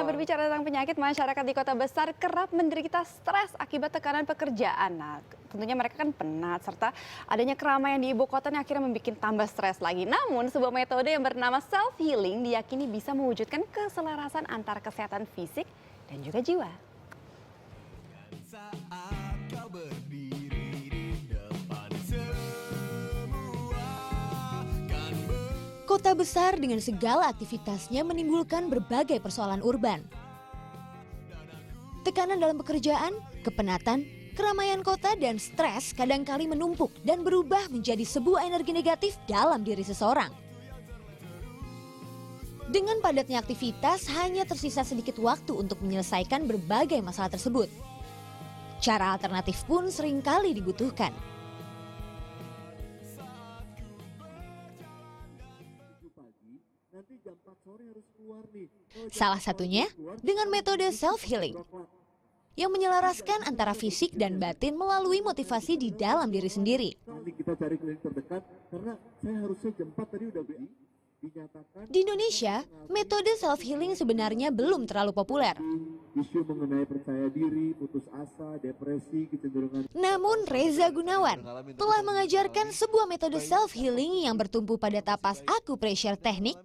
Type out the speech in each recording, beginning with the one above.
berbicara tentang penyakit, masyarakat di kota besar kerap menderita stres akibat tekanan pekerjaan. Nah, tentunya mereka kan penat, serta adanya keramaian di ibu kota yang akhirnya membuat tambah stres lagi. Namun, sebuah metode yang bernama self-healing diyakini bisa mewujudkan keselarasan antara kesehatan fisik dan juga jiwa. Saat kau berdiri di depan semua kan Kota besar dengan segala aktivitasnya menimbulkan berbagai persoalan urban. Tekanan dalam pekerjaan, kepenatan, keramaian kota, dan stres kadangkali menumpuk dan berubah menjadi sebuah energi negatif dalam diri seseorang. Dengan padatnya aktivitas, hanya tersisa sedikit waktu untuk menyelesaikan berbagai masalah tersebut. Cara alternatif pun seringkali dibutuhkan. Salah satunya dengan metode self-healing yang menyelaraskan antara fisik dan batin melalui motivasi di dalam diri sendiri. Kita cari klinik terdekat karena saya harusnya jam 4 tadi udah dinyatakan. Di Indonesia, metode self-healing sebenarnya belum terlalu populer. Isu mengenai percaya diri, putus asa, depresi, kecenderungan. Namun Reza Gunawan telah mengajarkan sebuah metode self-healing yang bertumpu pada tapas acupressure teknik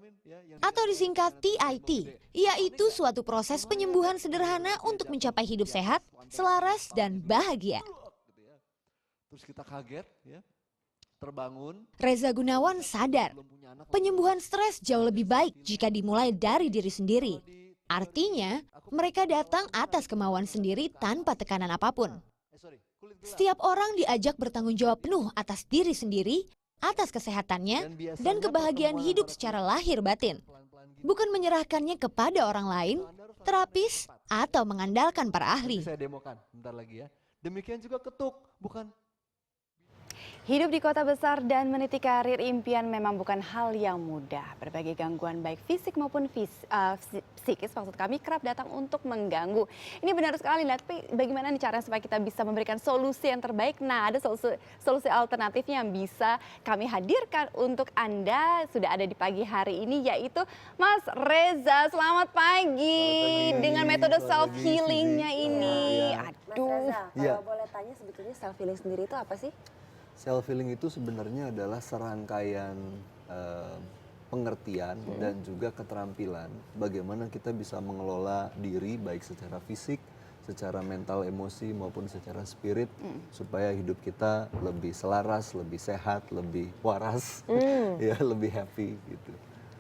atau disingkat TIT, yaitu suatu proses penyembuhan sederhana untuk mencapai hidup sehat, selaras, dan bahagia. Terus kita kaget, ya, terbangun. Reza Gunawan sadar, penyembuhan stres jauh lebih baik jika dimulai dari diri sendiri. Artinya, mereka datang atas kemauan sendiri tanpa tekanan apapun. Setiap orang diajak bertanggung jawab penuh atas diri sendiri, atas kesehatannya, dan kebahagiaan hidup secara lahir batin. Bukan menyerahkannya kepada orang lain, terapis, atau mengandalkan para ahli. Saya demokan bentar lagi ya. Demikian juga ketuk, bukan. Hidup di kota besar dan meniti karir impian memang bukan hal yang mudah. Berbagai gangguan baik fisik maupun psikis maksud kami kerap datang untuk mengganggu. Ini benar sekali, tapi bagaimana nih caranya supaya kita bisa memberikan solusi yang terbaik? Nah, ada solusi alternatifnya yang bisa kami hadirkan untuk Anda. Sudah ada di pagi hari ini, yaitu Mas Reza. Selamat pagi dengan metode self-healingnya ini. Aduh. Mas Reza, kalau Iya. boleh tanya sebetulnya self-healing sendiri itu apa sih? Self-healing itu sebenarnya adalah serangkaian pengertian dan juga keterampilan bagaimana kita bisa mengelola diri baik secara fisik, secara mental, emosi maupun secara spirit supaya hidup kita lebih selaras, lebih sehat, lebih waras, ya lebih happy gitu.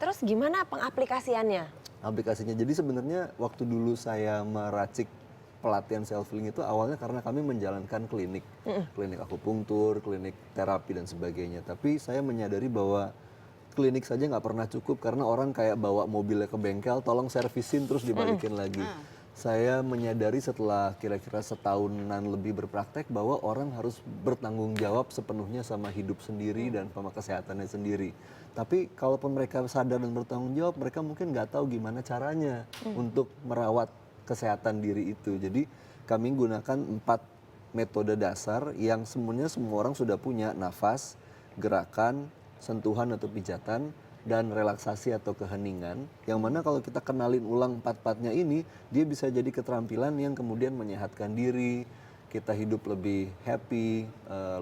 Terus gimana pengaplikasiannya? Aplikasinya jadi sebenarnya waktu dulu saya meracik pelatihan self-healing itu awalnya karena kami menjalankan klinik akupunktur, klinik terapi dan sebagainya. Tapi saya menyadari bahwa klinik saja nggak pernah cukup karena orang kayak bawa mobilnya ke bengkel, tolong servisin terus dibalikin lagi. Saya menyadari setelah kira-kira setahunan lebih berpraktek bahwa orang harus bertanggung jawab sepenuhnya sama hidup sendiri dan sama kesehatannya sendiri. Tapi kalaupun mereka sadar dan bertanggung jawab, mereka mungkin nggak tahu gimana caranya untuk merawat kesehatan diri itu. Jadi kami gunakan 4 metode dasar yang semuanya semua orang sudah punya: nafas, gerakan, sentuhan atau pijatan, dan relaksasi atau keheningan. Yang mana kalau kita kenalin ulang 4-4-nya ini, dia bisa jadi keterampilan yang kemudian menyehatkan diri, kita hidup lebih happy,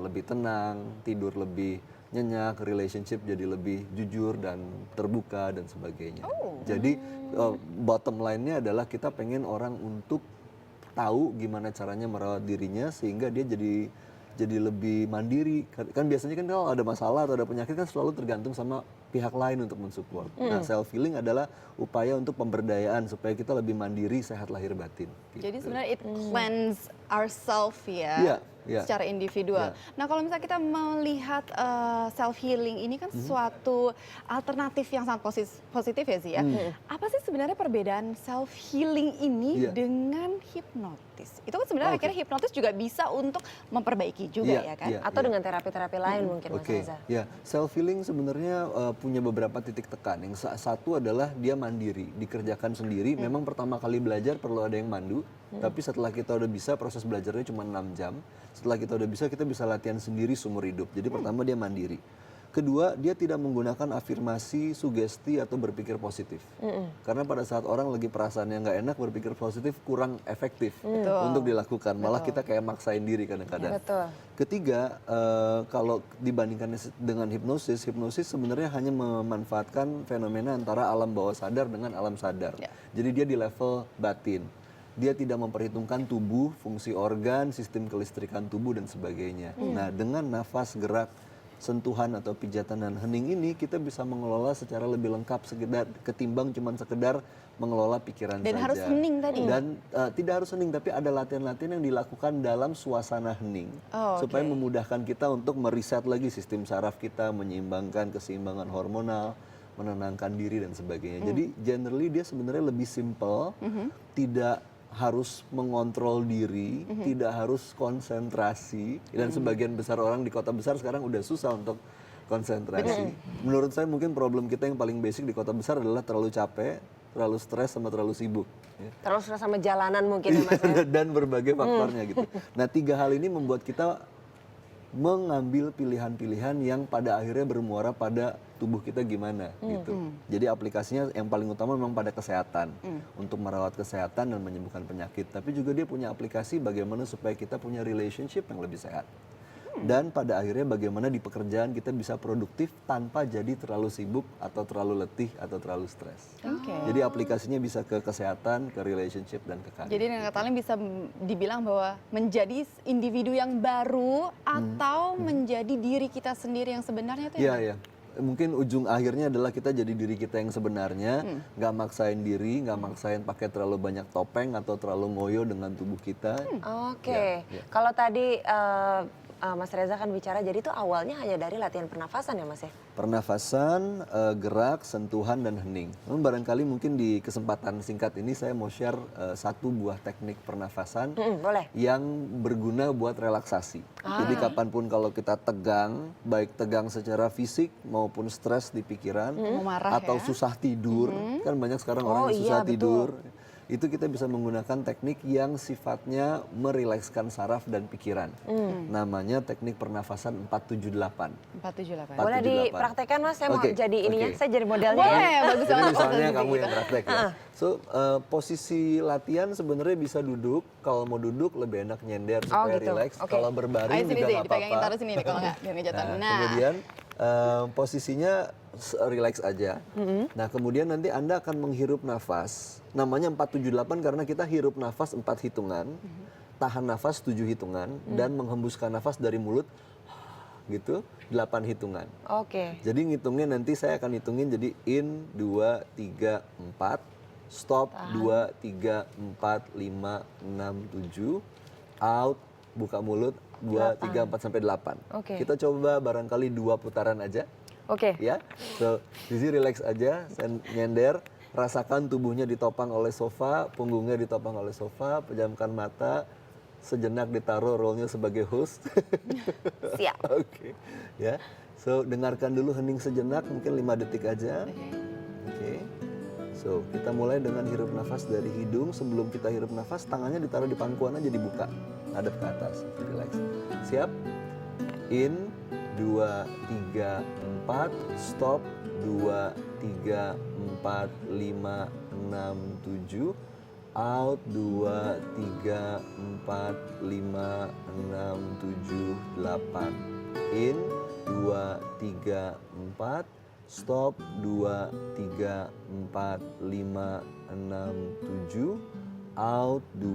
lebih tenang, tidur lebih nyenyak, relationship jadi lebih jujur dan terbuka dan sebagainya. Jadi bottom line-nya adalah kita pengen orang untuk tahu gimana caranya merawat dirinya sehingga dia jadi lebih mandiri. Kan biasanya kan kalau ada masalah atau ada penyakit kan selalu tergantung sama pihak lain untuk mensupport. Nah, self healing adalah upaya untuk pemberdayaan supaya kita lebih mandiri, sehat lahir batin. Gitu. Jadi sebenarnya it cleanse ourselves ya, Iya. secara individual. Nah, kalau misalnya kita melihat self healing ini kan suatu alternatif yang sangat positif ya sih ya. Apa sih sebenarnya perbedaan self healing ini dengan hipnotis? Itu kan sebenarnya akhirnya hipnotis juga bisa untuk memperbaiki juga ya kan? Atau dengan terapi-terapi lain mungkin Mas Reza? Ya, self healing sebenarnya punya beberapa titik tekan. Yang satu adalah dia mandiri, dikerjakan sendiri. Memang pertama kali belajar perlu ada yang mandu, tapi setelah kita udah bisa, proses belajarnya cuma 6 jam. Setelah kita udah bisa, kita bisa latihan sendiri seumur hidup. Jadi pertama dia mandiri. Kedua, dia tidak menggunakan afirmasi, sugesti, atau berpikir positif. Karena pada saat orang lagi perasaan yang nggak enak, berpikir positif kurang efektif untuk dilakukan. Malah kita kayak maksain diri kadang-kadang. Betul. Ketiga, kalau dibandingkan dengan hipnosis, hipnosis sebenarnya hanya memanfaatkan fenomena antara alam bawah sadar dengan alam sadar. Jadi dia di level batin. Dia tidak memperhitungkan tubuh, fungsi organ, sistem kelistrikan tubuh, dan sebagainya. Nah, dengan nafas, gerak, sentuhan atau pijatan dan hening ini kita bisa mengelola secara lebih lengkap ketimbang cuman sekedar mengelola pikiran Dan saja. harus hening tadi. Dan tidak harus hening, tapi ada latihan-latihan yang dilakukan dalam suasana hening supaya memudahkan kita untuk meriset lagi sistem saraf kita, menyeimbangkan keseimbangan hormonal, menenangkan diri dan sebagainya. Jadi generally dia sebenarnya lebih simple, tidak harus mengontrol diri, tidak harus konsentrasi, dan sebagian besar orang di kota besar sekarang udah susah untuk konsentrasi. Menurut saya mungkin problem kita yang paling basic di kota besar adalah terlalu capek, terlalu stres, sama terlalu sibuk. Terus sama jalanan mungkin ya Mas ya? Dan berbagai faktornya gitu. Nah, 3 hal ini membuat kita mengambil pilihan-pilihan yang pada akhirnya bermuara pada tubuh kita gimana gitu. Jadi aplikasinya yang paling utama memang pada kesehatan, untuk merawat kesehatan dan menyembuhkan penyakit. Tapi juga dia punya aplikasi bagaimana supaya kita punya relationship yang lebih sehat. Dan pada akhirnya bagaimana di pekerjaan kita bisa produktif tanpa jadi terlalu sibuk atau terlalu letih atau terlalu stres. Jadi aplikasinya bisa ke kesehatan, ke relationship, dan ke karir. Jadi dengan kata lain bisa dibilang bahwa menjadi individu yang baru atau menjadi diri kita sendiri yang sebenarnya itu Iya, iya. Mungkin ujung akhirnya adalah kita jadi diri kita yang sebenarnya, nggak maksain diri, nggak maksain pakai terlalu banyak topeng atau terlalu ngoyo dengan tubuh kita. Oke. Kalau tadi Mas Reza kan bicara, jadi itu awalnya hanya dari latihan pernafasan ya Mas ya? Pernafasan, gerak, sentuhan, dan hening. Namun barangkali mungkin di kesempatan singkat ini saya mau share satu buah teknik pernafasan Boleh. yang berguna buat relaksasi. Jadi kapanpun kalau kita tegang, baik tegang secara fisik maupun stres di pikiran, Mau marah atau ya. susah tidur, kan banyak sekarang orang yang susah tidur. Itu kita bisa menggunakan teknik yang sifatnya merilekskan saraf dan pikiran. Namanya teknik pernafasan 478. 478. Boleh 478. dipraktekkan Mas, saya mau Oke, jadi ininya, oke. saya jadi modelnya ya. Boleh, bagus Jadi banget. misalnya kamu yang praktek ya. So, posisi latihan sebenarnya bisa duduk. Kalau mau duduk lebih enak nyender supaya gitu. relax. Oke. Kalau berbaring Ayo sini juga sih, nggak dipegangin apa-apa. taruh sini nih kalau nggak biar nggak jatuh. Nah, Kemudian posisinya relax aja. Nah, kemudian nanti Anda akan menghirup nafas. Namanya 478 karena kita hirup nafas 4 hitungan, tahan nafas 7 hitungan, dan menghembuskan nafas dari mulut gitu 8 hitungan. Oke. Jadi ngitungnya nanti saya akan hitungin jadi in 2 3 4, stop 2 3 4 5 6 7, out buka mulut 2 3 4 sampai 8. Oke. Kita coba barangkali 2 putaran aja Oke. ya. So, di sini relax aja, nyender, rasakan tubuhnya ditopang oleh sofa, punggungnya ditopang oleh sofa, pejamkan mata, sejenak ditaruh role-nya sebagai host. Siap. Oke, ya. So, dengarkan dulu hening sejenak, mungkin 5 detik aja. Oke. So, kita mulai dengan hirup nafas dari hidung. Sebelum kita hirup nafas, tangannya ditaruh di pangkuan aja, dibuka, hadap ke atas, relax. Siap? In 2 3 4, stop 2 3 4 5 6 7, out 2 3 4 5 6 7 8, in 2 3 4, stop 2 3 4 5 6 7, out 2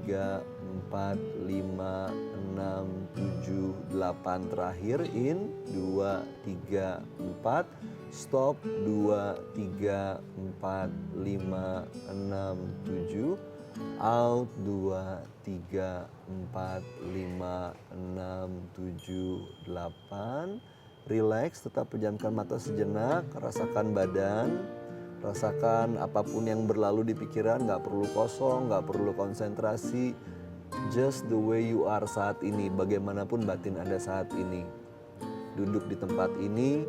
3 4 5 6 7 8, terakhir in 2 3 4, stop 2 3 4 5 6 7, out 2 3 4 5 6 7 8, relax, tetap pejamkan mata sejenak, rasakan badan, rasakan apapun yang berlalu di pikiran, nggak perlu kosong, nggak perlu konsentrasi, just the way you are saat ini, bagaimanapun batin Anda saat ini. Duduk di tempat ini,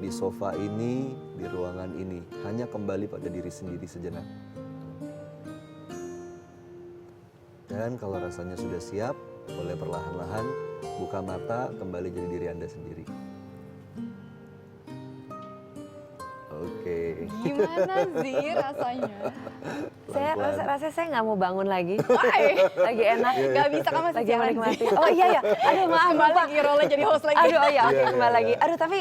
di sofa ini, di ruangan ini, hanya kembali pada diri sendiri sejenak. Dan kalau rasanya sudah siap, boleh perlahan-lahan buka mata, kembali jadi diri Anda sendiri. Oke. Gimana sih rasanya? Saya rasanya saya nggak mau bangun lagi. Why? Lagi enak. Gak bisa kan masih Lagi siaran menikmati. sih. Oh iya ya. Aduh maaf Kembali lupa. lagi role jadi host lagi. Aduh oh ya oke Iya, kembali iya, lagi. iya. Aduh tapi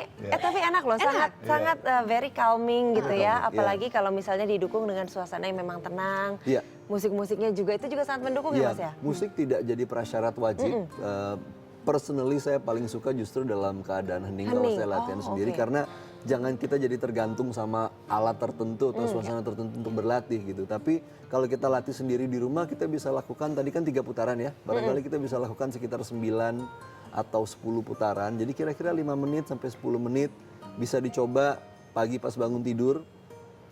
enak loh, sangat Iya. sangat very calming gitu ya. Calming, Apalagi kalau misalnya didukung dengan suasana yang memang tenang. Iya. Musik-musiknya juga itu juga sangat mendukung ya Iya, Mas ya. musik tidak jadi prasyarat wajib. Personally saya paling suka justru dalam keadaan hening kalau Hening. saya latihan Oh, sendiri oke. karena jangan kita jadi tergantung sama alat tertentu atau suasana tertentu untuk berlatih gitu. Tapi kalau kita latih sendiri di rumah kita bisa lakukan tadi kan 3 putaran ya. Barangkali kita bisa lakukan sekitar 9 atau 10 putaran. Jadi kira-kira 5 menit sampai 10 menit bisa dicoba pagi pas bangun tidur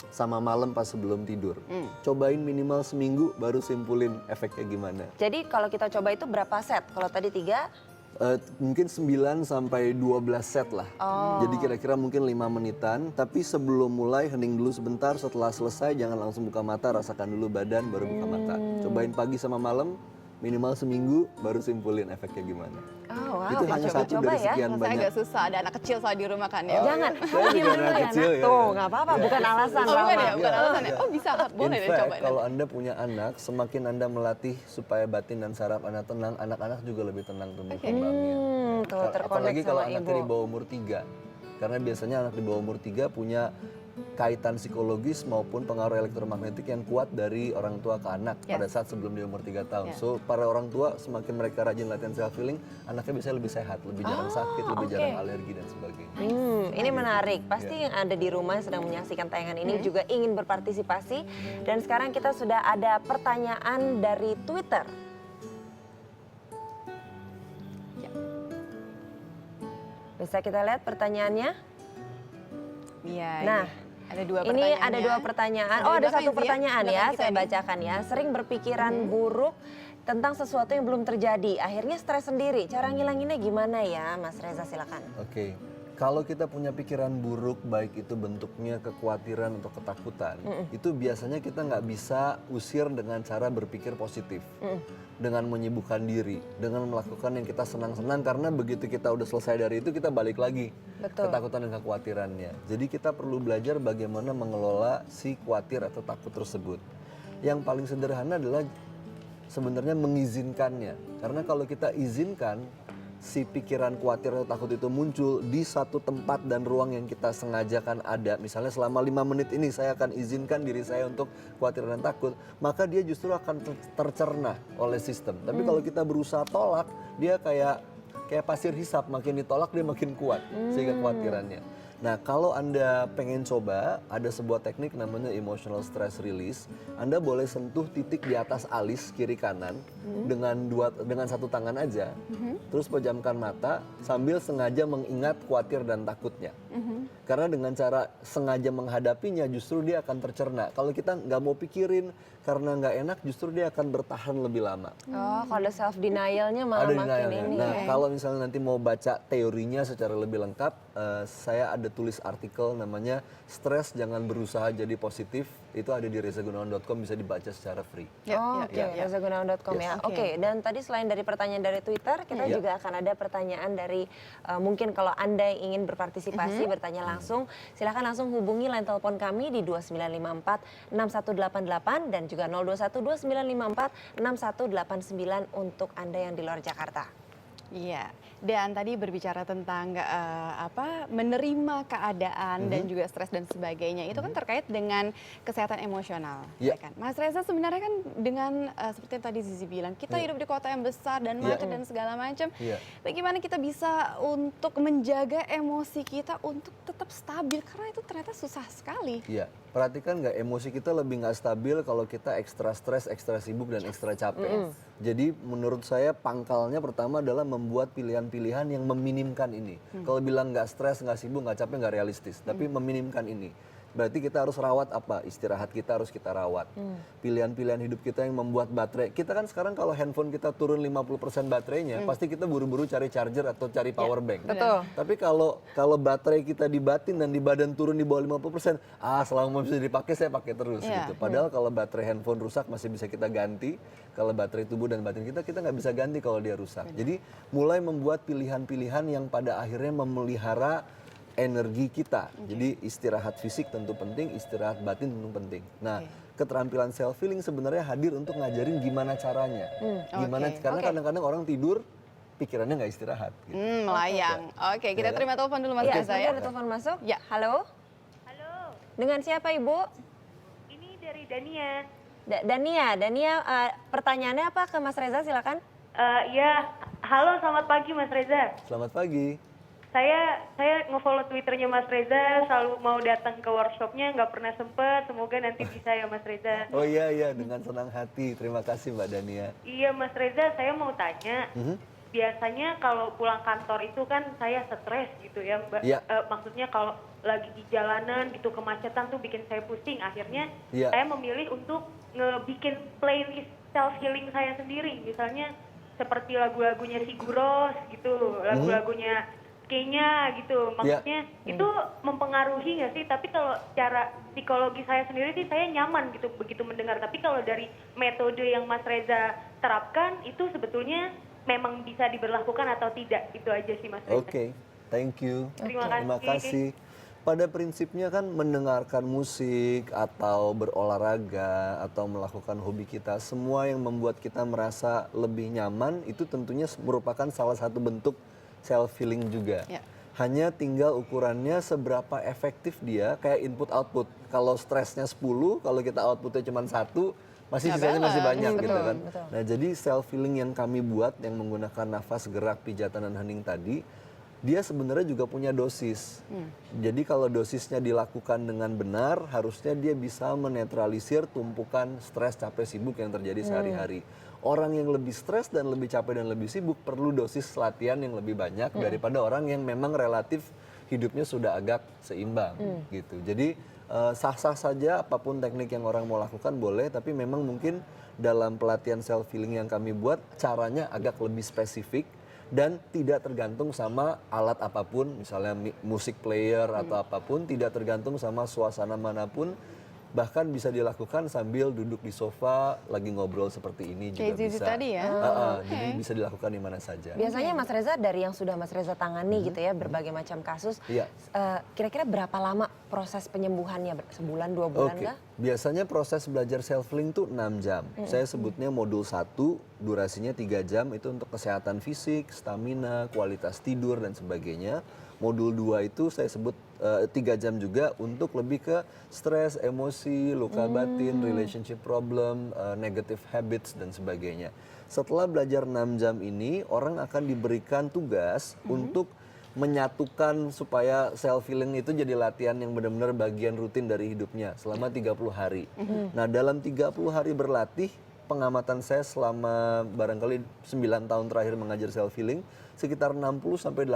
sama malam pas sebelum tidur. Cobain minimal seminggu baru simpulin efeknya gimana. Jadi kalau kita coba itu berapa set? Kalau tadi 3, Mungkin 9 sampai 12 set lah. Oh. Jadi kira-kira mungkin 5 menitan. Tapi sebelum mulai hening dulu sebentar. Setelah selesai jangan langsung buka mata. Rasakan dulu badan baru buka mata. Cobain pagi sama malam. Minimal seminggu baru simpulin efeknya gimana. oh wow, Itu hanya satu coba dari ya. sekian Rasanya banyak. agak susah, ada anak kecil soal di rumah kan ya. Jangan, Saya kamu diam juga dulu anak ya kecil Nak. ya. Tuh nggak apa-apa, bukan alasan Oh bukan Rama. ya, bukan Iya. alasan ya. Oh bisa, boleh In deh fact, cobain. kalau Anda punya anak, semakin Anda melatih supaya batin dan saraf Anda tenang, anak-anak juga lebih tenang tumbuh kembangnya. Tuh terkonek Apalagi kalau sama anaknya ibu. di bawah umur 3. Karena biasanya anak di bawah umur 3 punya kaitan psikologis maupun pengaruh elektromagnetik yang kuat dari orang tua ke anak Yes. pada saat sebelum di umur 3 tahun. Yeah. So, para orang tua semakin mereka rajin latihan self healing, anaknya bisa lebih sehat, lebih jarang sakit, lebih oke. jarang alergi dan sebagainya. Ini menarik. Pasti yang ada di rumah yang sedang menyaksikan tayangan ini juga ingin berpartisipasi. Dan sekarang kita sudah ada pertanyaan dari Twitter. Ya. Bisa kita lihat pertanyaannya? Iya. Nah, ada dua Ini pertanyaan. ada 2 pertanyaan. Sambil Oh, ada belakang satu sih ya, pertanyaan ya, belakang kita saya nih. bacakan ya. Sering berpikiran buruk tentang sesuatu yang belum terjadi. Akhirnya stres sendiri. Cara ngilanginnya gimana ya, Mas Reza? Silakan. Oke, kalau kita punya pikiran buruk, baik itu bentuknya kekhawatiran atau ketakutan, itu biasanya kita nggak bisa usir dengan cara berpikir positif, dengan menyibukkan diri, dengan melakukan yang kita senang-senang, karena begitu kita udah selesai dari itu kita balik lagi Betul. ketakutan dan kekhawatirannya. Jadi kita perlu belajar bagaimana mengelola si khawatir atau takut tersebut. Yang paling sederhana adalah sebenarnya mengizinkannya, karena kalau kita izinkan si pikiran khawatir atau takut itu muncul di satu tempat dan ruang yang kita sengajakan ada, misalnya selama 5 menit ini saya akan izinkan diri saya untuk khawatir dan takut, maka dia justru akan tercerna oleh sistem. Tapi kalau kita berusaha tolak, dia kayak pasir hisap, makin ditolak dia makin kuat sehingga kekhawatirannya. Nah, kalau Anda pengen coba, ada sebuah teknik namanya emotional stress release. Anda boleh sentuh titik di atas alis kiri kanan dengan satu tangan aja. Terus pejamkan mata sambil sengaja mengingat khawatir dan takutnya. Karena dengan cara sengaja menghadapinya justru dia akan tercerna. Kalau kita nggak mau pikirin karena nggak enak, justru dia akan bertahan lebih lama. Oh, kalau ada self denialnya malah Ada makin denialnya. ini. Nah, ya. kalau misalnya nanti mau baca teorinya secara lebih lengkap, saya ada tulis artikel namanya "Stres Jangan Berusaha Jadi Positif". Itu ada di rezagunawan.com, bisa dibaca secara free. Ya, Oh, ya, oke, ya, ya. rezagunawan.com ya. Oke. Oke, dan tadi selain dari pertanyaan dari Twitter, kita Ya. juga akan ada pertanyaan dari mungkin kalau Anda yang ingin berpartisipasi, bertanya langsung, silakan langsung hubungi line telepon kami di 2954-6188 dan juga 021-2954-6189 untuk Anda yang di luar Jakarta. Iya, dan tadi berbicara tentang menerima keadaan dan juga stres dan sebagainya, itu kan terkait dengan kesehatan emosional, Iya. ya kan? Mas Reza sebenarnya kan dengan seperti yang tadi Zizi bilang, kita Iya. hidup di kota yang besar dan Iya. macet dan segala macam. Iya. Bagaimana kita bisa untuk menjaga emosi kita untuk tetap stabil, karena itu ternyata susah sekali. Iya, perhatikan nggak, emosi kita lebih nggak stabil kalau kita ekstra stres, ekstra sibuk, dan ekstra capek. Jadi menurut saya pangkalnya pertama adalah membuat pilihan-pilihan yang meminimkan ini. Kalau bilang nggak stres, nggak sibuk, nggak capek, nggak realistis. Tapi meminimkan ini. Berarti kita harus rawat apa? Istirahat kita harus kita rawat. Pilihan-pilihan hidup kita yang membuat baterai. Kita kan sekarang kalau handphone kita turun 50% baterainya, pasti kita buru-buru cari charger atau cari power bank. Betul. Tapi kalau baterai kita di batin dan di badan turun di bawah 50%, selama bisa dipakai saya pakai terus Iya. gitu. Padahal kalau baterai handphone rusak masih bisa kita ganti. Kalau baterai tubuh dan batin kita nggak bisa ganti kalau dia rusak. Jadi mulai membuat pilihan-pilihan yang pada akhirnya memelihara energi kita. Jadi istirahat fisik tentu penting, istirahat batin tentu penting. Nah, keterampilan self healing sebenarnya hadir untuk ngajarin gimana caranya. Gimana karena kadang-kadang orang tidur pikirannya nggak istirahat. Gitu. Melayang. Oke, kita Ya. terima telepon dulu Mas Iya, Reza sebentar ya. ada telepon masuk. Ya. Halo, Halo, dengan siapa Ibu? ini dari Dania. Dania, pertanyaannya apa ke Mas Reza, silakan. Ya, halo selamat pagi Mas Reza. Selamat pagi. Saya nge-follow Twitternya Mas Reza, selalu mau datang ke workshopnya, nggak pernah sempet. Semoga nanti bisa ya Mas Reza. Oh iya, dengan senang hati. Terima kasih Mbak Dania. Iya Mas Reza, saya mau tanya. Biasanya kalau pulang kantor itu kan saya stres gitu ya Mbak. Iya. Maksudnya kalau lagi di jalanan gitu kemacetan tuh bikin saya pusing. Akhirnya Iya. saya memilih untuk ngebikin playlist self healing saya sendiri. Misalnya seperti lagu-lagunya Siguros gitu, lagu-lagunya Kenya gitu. Maksudnya itu mempengaruhi nggak sih? Tapi kalau cara psikologi saya sendiri sih saya nyaman gitu begitu mendengar. Tapi kalau dari metode yang Mas Reza terapkan itu sebetulnya memang bisa diberlakukan atau tidak? Itu aja sih Mas Reza. Oke, thank you. Terima kasih. Pada prinsipnya kan mendengarkan musik atau berolahraga atau melakukan hobi kita, semua yang membuat kita merasa lebih nyaman itu tentunya merupakan salah satu bentuk self healing juga. Ya. Hanya tinggal ukurannya seberapa efektif dia kayak input output. Kalau stresnya 10, kalau kita outputnya cuma 1, masih Nggak sisanya masih balance. banyak gitu Betul, kan. betul. Nah, jadi self healing yang kami buat yang menggunakan nafas, gerak, pijatan dan hening tadi, dia sebenarnya juga punya dosis. Jadi kalau dosisnya dilakukan dengan benar, harusnya dia bisa menetralisir tumpukan stres, capek, sibuk yang terjadi sehari-hari. Orang yang lebih stres dan lebih capek dan lebih sibuk perlu dosis latihan yang lebih banyak daripada orang yang memang relatif hidupnya sudah agak seimbang gitu. Jadi sah-sah saja apapun teknik yang orang mau lakukan boleh, tapi memang mungkin dalam pelatihan self healing yang kami buat caranya agak lebih spesifik dan tidak tergantung sama alat apapun, misalnya musik player atau apapun, tidak tergantung sama suasana manapun, bahkan bisa dilakukan sambil duduk di sofa lagi ngobrol seperti ini juga Kayak Zizi bisa. tadi ya? Jadi bisa dilakukan di mana saja. Biasanya Mas Reza dari yang sudah Mas Reza tangani gitu ya, berbagai macam kasus, Iya. kira-kira berapa lama proses penyembuhannya? Sebulan, 2 bulan Oke, kah? biasanya proses belajar self healing itu 6 jam. Saya sebutnya modul 1, durasinya 3 jam itu untuk kesehatan fisik, stamina, kualitas tidur dan sebagainya. Modul 2 itu saya sebut 3 jam juga untuk lebih ke stres, emosi, luka batin, relationship problem, negative habits dan sebagainya. Setelah belajar 6 jam ini, orang akan diberikan tugas untuk menyatukan supaya self healing itu jadi latihan yang benar-benar bagian rutin dari hidupnya selama 30 hari. Nah, dalam 30 hari berlatih, pengamatan saya selama barangkali 9 tahun terakhir mengajar self healing, sekitar 60-80%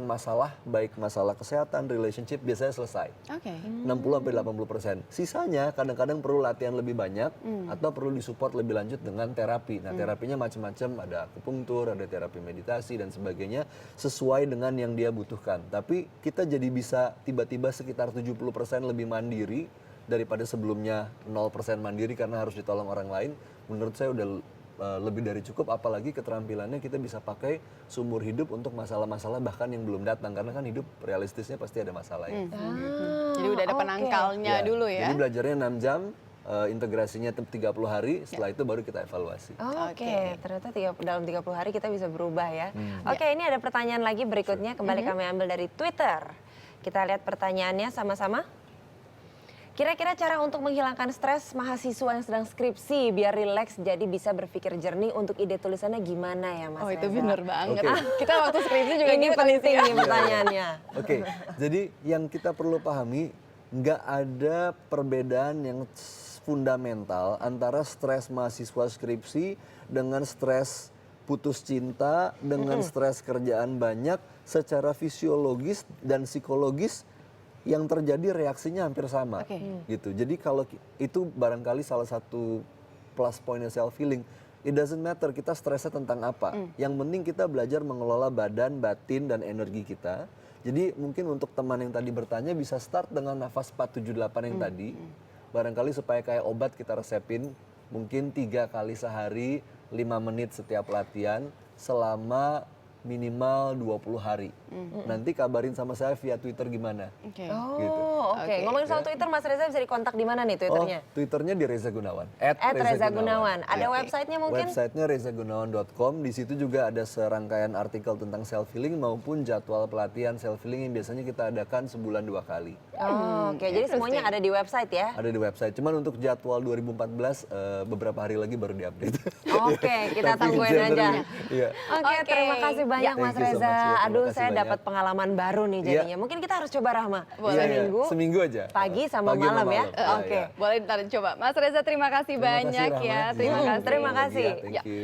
masalah, baik masalah kesehatan, relationship biasanya selesai. Oke. 60-80%. Sisanya kadang-kadang perlu latihan lebih banyak atau perlu disupport lebih lanjut dengan terapi. Nah, terapinya macam-macam, ada akupunktur, ada terapi meditasi dan sebagainya sesuai dengan yang dia butuhkan. Tapi kita jadi bisa tiba-tiba sekitar 70% lebih mandiri daripada sebelumnya 0% mandiri karena harus ditolong orang lain. Menurut saya udah lebih dari cukup, apalagi keterampilannya kita bisa pakai seumur hidup untuk masalah-masalah bahkan yang belum datang, karena kan hidup realistisnya pasti ada masalah ya. Jadi udah ada Oke. penangkalnya dulu ya. Jadi belajarnya 6 jam, integrasinya 30 hari, setelah itu baru kita evaluasi. Oke, ternyata dalam 30 hari kita bisa berubah ya. Oke, ini ada pertanyaan lagi berikutnya, kembali kami ambil dari Twitter. Kita lihat pertanyaannya sama-sama. Kira-kira cara untuk menghilangkan stres mahasiswa yang sedang skripsi biar rileks jadi bisa berpikir jernih untuk ide tulisannya gimana ya Mas Oh, itu Reza? bener banget. Oke. Kita waktu skripsi juga Ini gitu penting ya. nih pertanyaannya. Oke, jadi yang kita perlu pahami, nggak ada perbedaan yang fundamental antara stres mahasiswa skripsi dengan stres putus cinta, dengan stres kerjaan banyak, secara fisiologis dan psikologis yang terjadi reaksinya hampir sama. Oke. Gitu. Jadi kalau itu barangkali salah satu plus pointnya self healing. It doesn't matter kita stresnya tentang apa. Yang penting kita belajar mengelola badan, batin dan energi kita. Jadi mungkin untuk teman yang tadi bertanya bisa start dengan nafas 478 yang tadi. Barangkali supaya kayak obat kita resepin mungkin 3 kali sehari 5 menit setiap latihan selama minimal 20 hari. Nanti kabarin sama saya via Twitter gimana. Oke. Oh, Gitu. oke. Oke. Ngomongin soal Twitter, Mas Reza bisa dikontak di mana nih Twitternya? Oh, Twitternya di Reza Gunawan. Reza Gunawan. Ada Ya. websitenya mungkin? Websitenya rezagunawan.com. Di situ juga ada serangkaian artikel tentang self healing maupun jadwal pelatihan self healing yang biasanya kita adakan sebulan 2 kali. Oh, oke. Jadi semuanya ada di website ya? Ada di website. Cuman untuk jadwal 2014 beberapa hari lagi baru diupdate. Oke, kita Tapi tungguin aja. generally, iya. Oke, Oke. terima kasih banyak Ya. Mas Thank you so Reza. much, ya. Terima Aduh, kasih saya banyak. dapat pengalaman baru nih Iya. jadinya. Mungkin kita harus coba Rahma. Iya, iya. Seminggu, Seminggu aja. pagi sama Pagi malam ya. Iya, Oke. iya. Boleh ntar coba. Mas Reza terima kasih Terima kasih, banyak Rahma. ya. Iya, Terima kasih. Terima kasih. Thank you.